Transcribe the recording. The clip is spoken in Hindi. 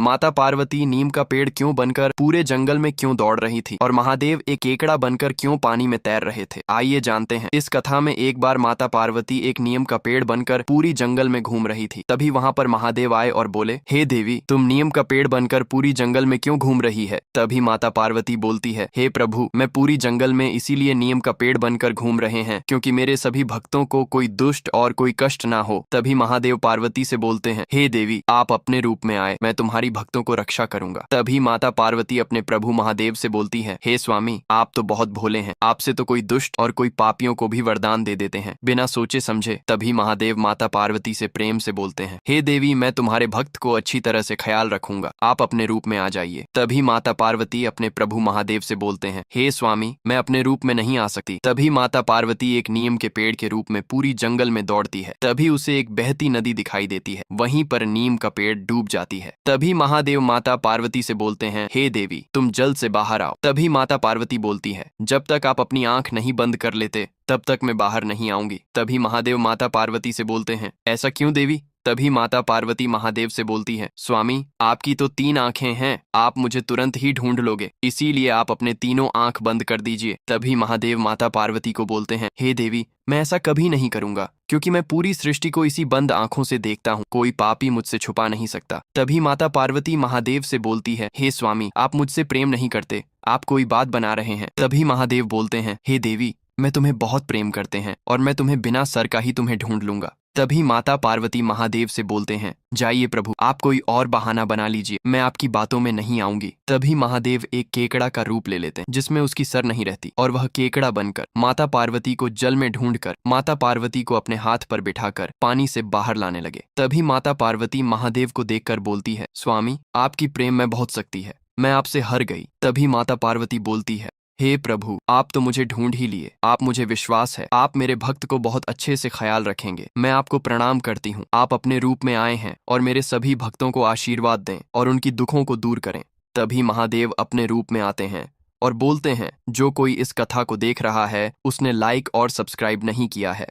माता पार्वती नीम का पेड़ क्यों बनकर पूरे जंगल में क्यों दौड़ रही थी और महादेव एक केकड़ा बनकर क्यों पानी में तैर रहे थे। आइए जानते हैं। इस कथा में एक बार माता पार्वती एक नीम का पेड़ बनकर पूरी जंगल में घूम रही थी। तभी वहाँ पर महादेव आए और बोले, हे देवी, तुम नीम का पेड़ बनकर पूरी जंगल में क्यों घूम रही है। तभी माता पार्वती बोलती है, हे प्रभु, मैं पूरी जंगल में इसीलिए नीम का पेड़ बनकर घूम रहे हैं क्योंकि मेरे सभी भक्तों को कोई दुष्ट और कोई कष्ट ना हो। तभी महादेव पार्वती से बोलते हैं, हे देवी, आप अपने रूप में आए, मैं तुम्हारी भक्तों को रक्षा करूंगा। तभी माता पार्वती अपने प्रभु महादेव से बोलती है, हे स्वामी, आप तो बहुत भोले हैं, आपसे तो कोई दुष्ट और कोई पापियों को भी वरदान दे देते हैं बिना सोचे समझे। तभी महादेव माता पार्वती से प्रेम से बोलते हैं, हे देवी, मैं तुम्हारे भक्त को अच्छी तरह से ख्याल रखूंगा, आप अपने रूप में आ जाइए। तभी माता पार्वती अपने प्रभु महादेव से बोलते हैं, हे स्वामी, मैं अपने रूप में नहीं आ सकती। तभी माता पार्वती एक नीम के पेड़ के रूप में पूरी जंगल में दौड़ती है। तभी उसे एक बहती नदी दिखाई देती है, वहीं पर नीम का पेड़ डूब जाती है। तभी महादेव माता पार्वती से बोलते हैं, हे देवी, तुम जल्द से बाहर आओ। तभी माता पार्वती बोलती है, जब तक आप अपनी आंख नहीं बंद कर लेते तब तक मैं बाहर नहीं आऊंगी। तभी महादेव माता पार्वती से बोलते हैं, ऐसा क्यों देवी। तभी माता पार्वती महादेव से बोलती है, स्वामी, आपकी तो 3 आंखें हैं, आप मुझे तुरंत ही ढूंढ लोगे, इसीलिए आप अपने तीनों आंख बंद कर दीजिए। तभी महादेव माता पार्वती को बोलते हैं, हे देवी, मैं ऐसा कभी नहीं करूंगा क्योंकि मैं पूरी सृष्टि को इसी बंद आंखों से देखता हूँ, कोई पापी मुझसे छुपा नहीं सकता। तभी माता पार्वती महादेव से बोलती है, हे स्वामी, आप मुझसे प्रेम नहीं करते, आप कोई बात बना रहे हैं। तभी महादेव बोलते हैं, हे देवी, मैं तुम्हें बहुत प्रेम करते हैं और मैं तुम्हें बिना सर का ही तुम्हें ढूंढ लूंगा। तभी माता पार्वती महादेव से बोलते हैं, जाइए प्रभु, आप कोई और बहाना बना लीजिए, मैं आपकी बातों में नहीं आऊंगी। तभी महादेव एक केकड़ा का रूप ले लेते हैं जिसमें उसकी सर नहीं रहती और वह केकड़ा बनकर माता पार्वती को जल में ढूंढकर माता पार्वती को अपने हाथ पर बिठाकर पानी से बाहर लाने लगे। तभी माता पार्वती महादेव को देखकर बोलती है, स्वामी, आपकी प्रेम में बहुत शक्ति है, मैं आपसे हार गई। तभी माता पार्वती बोलती है, हे प्रभु, आप तो मुझे ढूंढ ही लिए, आप मुझे विश्वास है, आप मेरे भक्त को बहुत अच्छे से ख्याल रखेंगे, मैं आपको प्रणाम करती हूँ, आप अपने रूप में आए हैं और मेरे सभी भक्तों को आशीर्वाद दें और उनकी दुखों को दूर करें। तभी महादेव अपने रूप में आते हैं और बोलते हैं, जो कोई इस कथा को देख रहा है उसने लाइक और सब्सक्राइब नहीं किया है